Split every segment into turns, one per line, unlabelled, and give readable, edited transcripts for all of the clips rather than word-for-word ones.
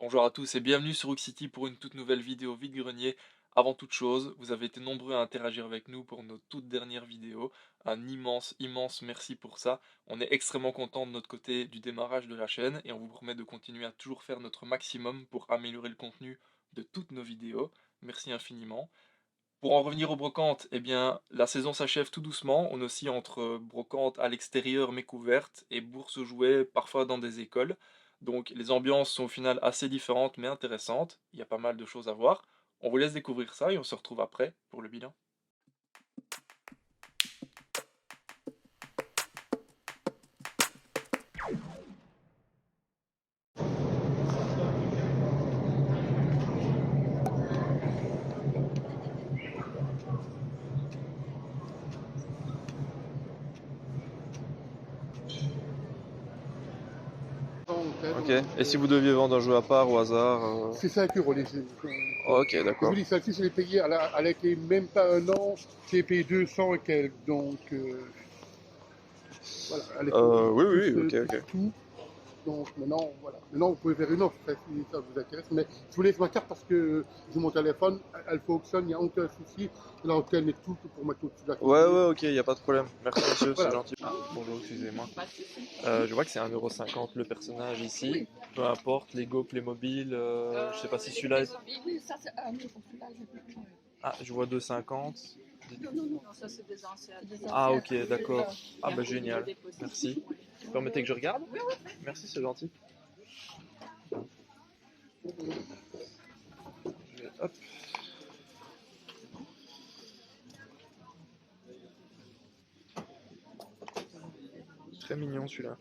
Bonjour à tous et bienvenue sur Rook City pour une toute nouvelle vidéo vide-grenier. Avant toute chose, vous avez été nombreux à interagir avec nous pour nos toutes dernières vidéos. Un immense, immense merci pour ça. On est extrêmement content de notre côté du démarrage de la chaîne et on vous promet de continuer à toujours faire notre maximum pour améliorer le contenu de toutes nos vidéos. Merci infiniment. Pour en revenir aux brocantes, eh bien, la saison s'achève tout doucement. On oscille entre brocante à l'extérieur mais couverte et bourse aux jouets, parfois dans des écoles. Donc les ambiances sont au final assez différentes mais intéressantes. Il y a pas mal de choses à voir. On vous laisse découvrir ça et on se retrouve après pour le bilan. Ok, et si vous deviez vendre un jeu à part au hasard
C'est 5 euros les jeux.
Ok,
Je
d'accord.
vous dis, celle-ci, je l'ai payée, elle a été même pas un an, j'ai payé 200 et quelques, donc voilà, elle est
Oui,
plus,
oui, ok,
plus
ok.
tout. Donc maintenant, voilà. Maintenant, vous pouvez faire une offre si ça vous intéresse. Mais je vous laisse ma carte parce que j'ai mon téléphone, elle fonctionne, il n'y a aucun souci. L'antenne est tout pour mettre au-dessus de la
Ouais,
télé.
ouais, ok, y a pas de problème. Merci monsieur, c'est
Voilà.
gentil. Bonjour, excusez-moi. Je vois que c'est 1,50 € le personnage ici. Peu importe, Lego, Playmobil, je sais pas si celui-là est...
Oui, ça c'est un autre, celui-là, j'ai plus.
Ah, je vois 2,50 €.
Non, ça c'est des anciens.
Ah, ok, d'accord. Ah, bah génial, merci. Vous permettez que je regarde?
Oui, oui.
Merci, c'est gentil. Hop. Très mignon celui-là.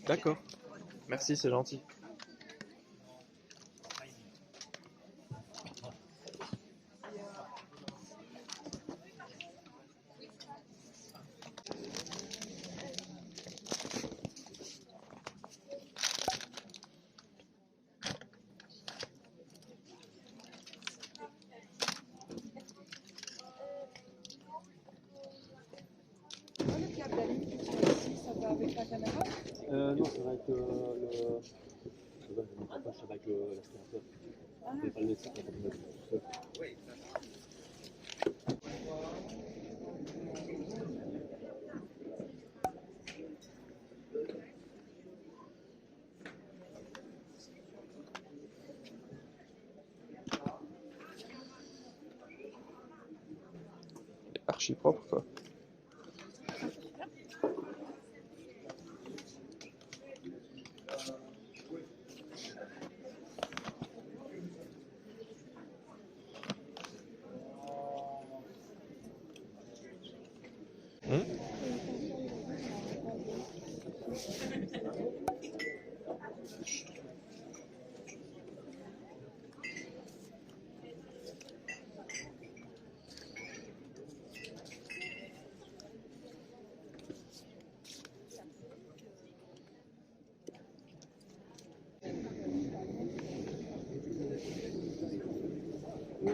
D'accord. Merci, c'est gentil.
Le câble à ligne qui est ici, ça va avec la caméra?
Non, ça va avec le. Ça va avec l'aspirateur. Vous pouvez pas le laisser quand vous êtes tout seul.
Archi propre, quoi.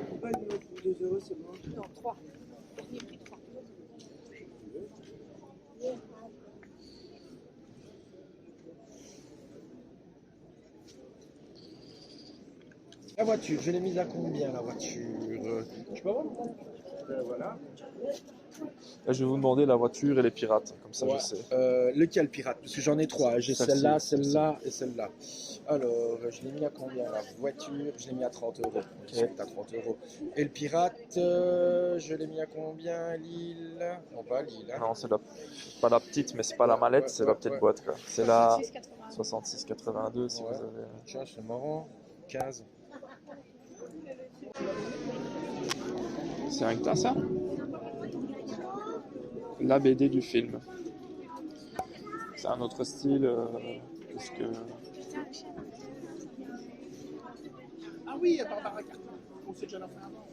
Pourquoi il me coûte 2 euros seulement?
Non, 3. J'ai pris 3.
La voiture, je l'ai mise à combien la voiture? Je peux avoir le temps? Voilà.
Là, je vais vous demander la voiture et les pirates, comme ça
Ouais.
je sais.
Lequel pirate? Parce que j'en ai trois. J'ai
Celle-ci,
celle-là,
celle-ci.
celle-là et celle-là. Alors, je l'ai mis à combien la voiture? Je l'ai mis à 30 euros. Ils sont à 30 euros. Et le pirate, je l'ai mis à combien? Lille? Non, pas Lille. Hein.
Non, c'est pas la petite, mais c'est pas la mallette, c'est la petite boîte, quoi. C'est la 66,82 si
Ouais.
vous avez...
Tiens, c'est marrant. 15.
C'est rien que t'as ça? La BD du film. C'est un autre style, parce que...
Ah oui, Barbara Carter. On s'est déjà fait avant.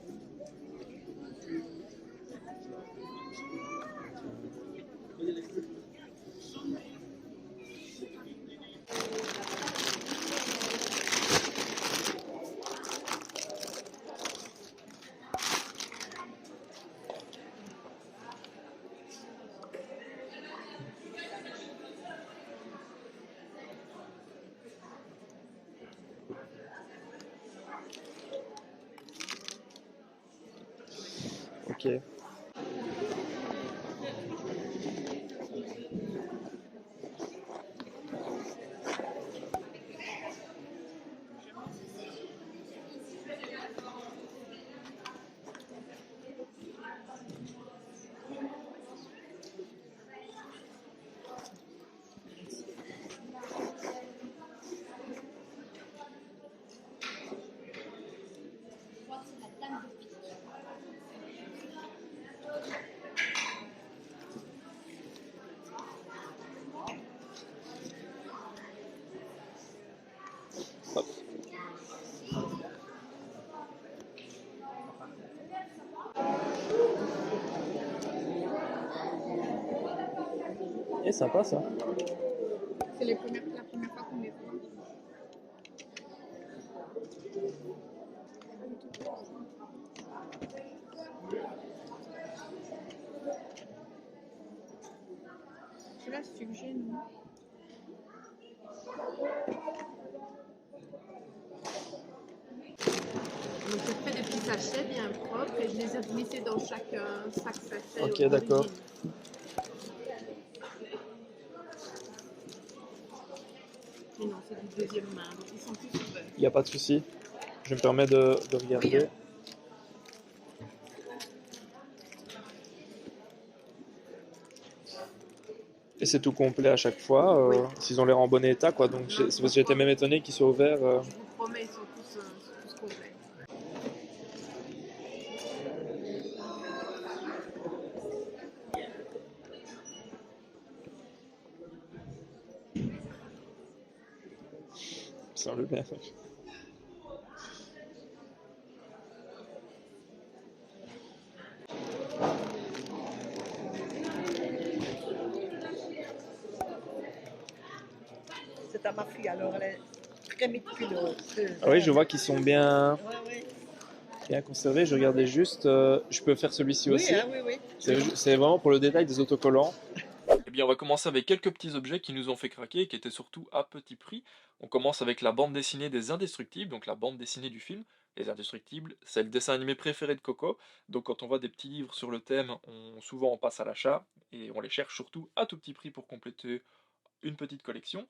Ok. Hop. Et sympa ça.
C'est la première fois qu'on les voit. Celui-là, c'est celui que j'ai, non? Donc j'ai fait des petits sachets bien propres et je les ai glissés dans chaque sac sachet.
Ok, d'accord.
Mais non, c'est du deuxième main, donc ils sont tous ouverts.
Il n'y a pas de souci. Je me permets de regarder.
Oui.
Et c'est tout complet à chaque fois.
Oui.
S'ils ont l'air en bon état, quoi. Donc c'est parce que j'étais même étonné qu'ils soient ouverts.
Je vous promets, ils sont tous complets.
Ça le bien.
C'est à ma fille, alors elle est très méticuleuse.
Ah oui, je vois qu'ils sont bien,
Ouais, ouais.
bien conservés. Je regardais juste. Je peux faire celui-ci
Oui,
aussi.
hein, oui, oui.
C'est vraiment pour le détail des autocollants. Eh bien, on va commencer avec quelques petits objets qui nous ont fait craquer et qui étaient surtout à petit prix. On commence avec la bande dessinée des Indestructibles, donc la bande dessinée du film. Les Indestructibles, c'est le dessin animé préféré de Coco. Donc quand on voit des petits livres sur le thème, souvent on passe à l'achat et on les cherche surtout à tout petit prix pour compléter une petite collection.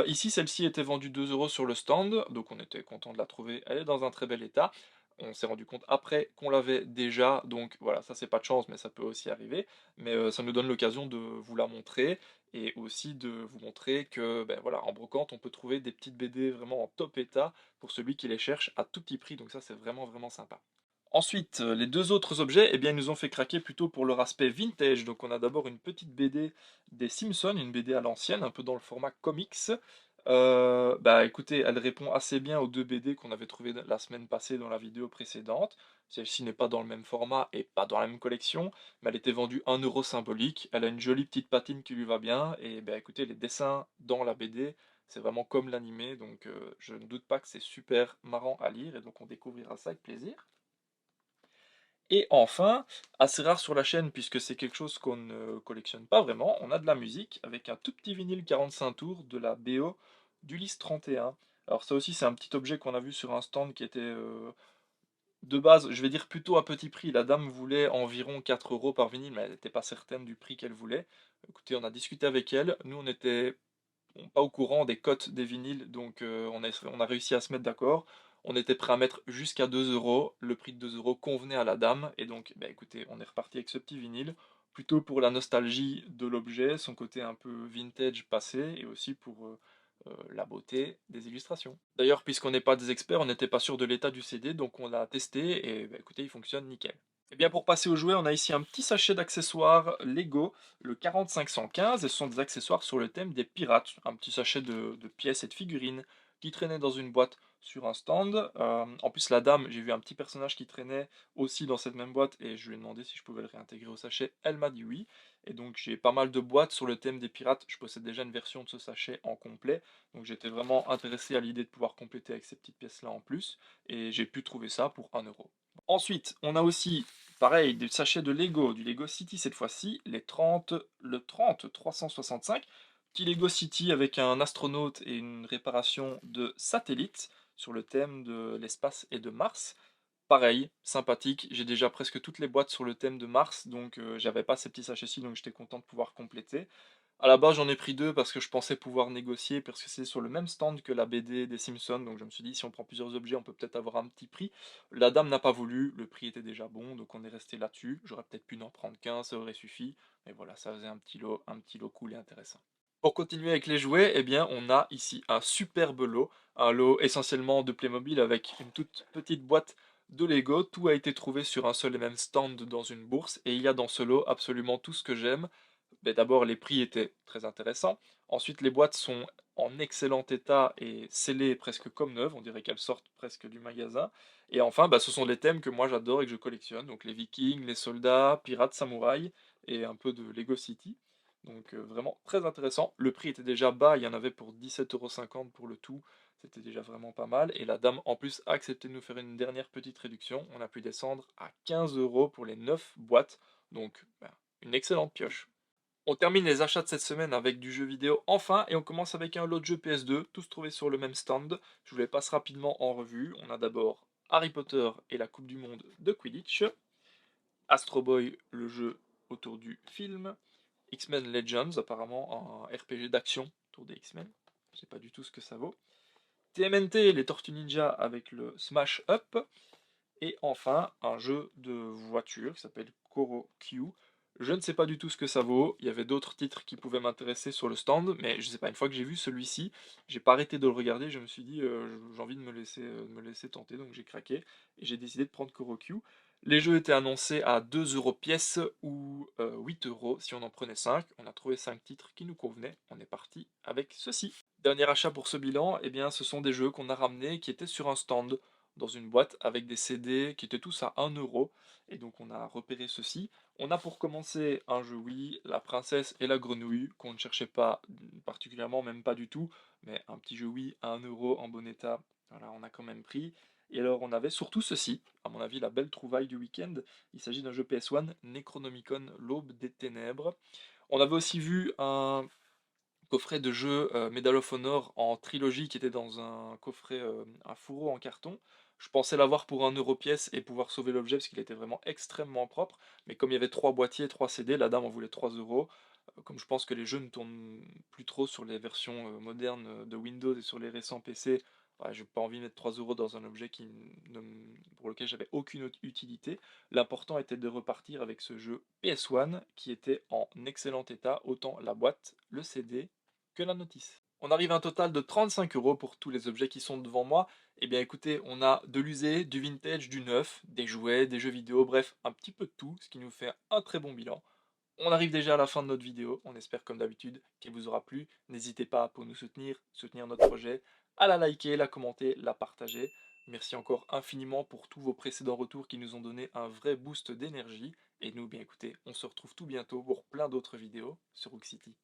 Ici, celle-ci était vendue 2 € sur le stand, donc on était content de la trouver. Elle est dans un très bel état. On s'est rendu compte après qu'on l'avait déjà, donc voilà, ça c'est pas de chance, mais ça peut aussi arriver. Mais ça nous donne l'occasion de vous la montrer et aussi de vous montrer que, ben voilà, en brocante, on peut trouver des petites BD vraiment en top état pour celui qui les cherche à tout petit prix, donc ça c'est vraiment vraiment sympa. Ensuite, les deux autres objets, eh bien, ils nous ont fait craquer plutôt pour leur aspect vintage. Donc on a d'abord une petite BD des Simpsons, une BD à l'ancienne, un peu dans le format comics. Bah écoutez, elle répond assez bien aux deux BD qu'on avait trouvées la semaine passée dans la vidéo précédente. Celle-ci n'est pas dans le même format et pas dans la même collection, mais elle était vendue 1 € symbolique. Elle a une jolie petite patine qui lui va bien. Et bah écoutez, les dessins dans la BD, c'est vraiment comme l'animé. Donc je ne doute pas que c'est super marrant à lire. Et donc on découvrira ça avec plaisir. Et enfin, assez rare sur la chaîne puisque c'est quelque chose qu'on ne collectionne pas vraiment, on a de la musique avec un tout petit vinyle 45 tours de la BO d'Ulysse 31. Alors ça aussi c'est un petit objet qu'on a vu sur un stand qui était de base, je vais dire plutôt à petit prix. La dame voulait environ 4 € par vinyle, mais elle n'était pas certaine du prix qu'elle voulait. Écoutez, on a discuté avec elle, nous on était pas au courant des cotes des vinyles, donc on a réussi à se mettre d'accord. On était prêt à mettre jusqu'à 2 €. Le prix de 2 € convenait à la dame. Et donc, bah, écoutez, on est reparti avec ce petit vinyle. Plutôt pour la nostalgie de l'objet, son côté un peu vintage passé, et aussi pour la beauté des illustrations. D'ailleurs, puisqu'on n'est pas des experts, on n'était pas sûr de l'état du CD, donc on l'a testé, et bah, écoutez, il fonctionne nickel. Et bien pour passer aux jouets, on a ici un petit sachet d'accessoires Lego, le 4515, et ce sont des accessoires sur le thème des pirates. Un petit sachet de pièces et de figurines qui traînait dans une boîte sur un stand. En plus, la dame, j'ai vu un petit personnage qui traînait aussi dans cette même boîte, et je lui ai demandé si je pouvais le réintégrer au sachet. Elle m'a dit oui. Et donc j'ai pas mal de boîtes sur le thème des pirates. Je possède déjà une version de ce sachet en complet. Donc j'étais vraiment intéressé à l'idée de pouvoir compléter avec ces petites pièces-là en plus. Et j'ai pu trouver ça pour 1 €. Ensuite, on a aussi, pareil, des sachets de Lego, du Lego City cette fois-ci, le 30 365, petit Lego City avec un astronaute et une réparation de satellites sur le thème de l'espace et de Mars. Pareil, sympathique, j'ai déjà presque toutes les boîtes sur le thème de Mars, donc j'avais pas ces petits sachets-ci, donc j'étais content de pouvoir compléter. À la base, j'en ai pris 2 parce que je pensais pouvoir négocier, parce que c'est sur le même stand que la BD des Simpsons, donc je me suis dit: «Si on prend plusieurs objets, on peut peut-être avoir un petit prix». La dame n'a pas voulu, le prix était déjà bon, donc on est resté là-dessus. J'aurais peut-être pu n'en prendre qu'un, ça aurait suffi, mais voilà, ça faisait un petit lot cool et intéressant. Pour continuer avec les jouets, eh bien, on a ici un superbe lot, un lot essentiellement de Playmobil avec une toute petite boîte de Lego. Tout a été trouvé sur un seul et même stand dans une bourse, et il y a dans ce lot absolument tout ce que j'aime. Mais d'abord, les prix étaient très intéressants. Ensuite, les boîtes sont en excellent état et scellées presque comme neuves. On dirait qu'elles sortent presque du magasin. Et enfin, ce sont des thèmes que moi j'adore et que je collectionne. Donc les Vikings, les soldats, pirates, samouraïs et un peu de Lego City. Donc vraiment très intéressant. Le prix était déjà bas. Il y en avait pour 17,50 € pour le tout. C'était déjà vraiment pas mal. Et la dame en plus a accepté de nous faire une dernière petite réduction. On a pu descendre à 15 € pour les 9 boîtes. Donc une excellente pioche. On termine les achats de cette semaine avec du jeu vidéo enfin, et on commence avec un lot de jeux PS2, tous trouvés sur le même stand. Je vous les passe rapidement en revue. On a d'abord Harry Potter et la Coupe du Monde de Quidditch, Astro Boy, le jeu autour du film, X-Men Legends, apparemment un RPG d'action autour des X-Men. Je sais pas du tout ce que ça vaut. TMNT, les Tortues Ninja avec le Smash Up. Et enfin, un jeu de voiture qui s'appelle Koro Q. Je ne sais pas du tout ce que ça vaut. Il y avait d'autres titres qui pouvaient m'intéresser sur le stand, mais je sais pas, une fois que j'ai vu celui-ci, j'ai pas arrêté de le regarder. Je me suis dit, j'ai envie de me laisser tenter, donc j'ai craqué et j'ai décidé de prendre Koro Q. Les jeux étaient annoncés à 2 € pièce ou 8 € si on en prenait 5. On a trouvé 5 titres qui nous convenaient. On est parti avec ceci. Dernier achat pour ce bilan, eh bien, ce sont des jeux qu'on a ramenés qui étaient sur un stand dans une boîte avec des CD qui étaient tous à 1 €. Et donc on a repéré ceci. On a pour commencer un jeu Wii, La Princesse et la Grenouille, qu'on ne cherchait pas particulièrement, même pas du tout, mais un petit jeu Wii à 1 € en bon état, voilà, on a quand même pris. Et alors on avait surtout ceci, à mon avis la belle trouvaille du week-end. Il s'agit d'un jeu PS1, Necronomicon, l'Aube des Ténèbres. On avait aussi vu un coffret de jeu Medal of Honor en trilogie qui était dans un coffret, un fourreau en carton. Je pensais l'avoir pour 1 € pièce et pouvoir sauver l'objet parce qu'il était vraiment extrêmement propre. Mais comme il y avait 3 boîtiers, 3 CD, la dame en voulait 3 €. Comme je pense que les jeux ne tournent plus trop sur les versions modernes de Windows et sur les récents PC, ouais, j'ai pas envie de mettre 3 € dans un objet pour lequel j'avais aucune autre utilité. L'important était de repartir avec ce jeu PS1 qui était en excellent état, autant la boîte, le CD que la notice. On arrive à un total de 35 € pour tous les objets qui sont devant moi. Eh bien écoutez, on a de l'usé, du vintage, du neuf, des jouets, des jeux vidéo, bref, un petit peu de tout, ce qui nous fait un très bon bilan. On arrive déjà à la fin de notre vidéo, on espère comme d'habitude qu'elle vous aura plu. N'hésitez pas pour nous soutenir notre projet, à la liker, la commenter, la partager. Merci encore infiniment pour tous vos précédents retours qui nous ont donné un vrai boost d'énergie. Et nous, bien écoutez, on se retrouve tout bientôt pour plein d'autres vidéos sur Rook City.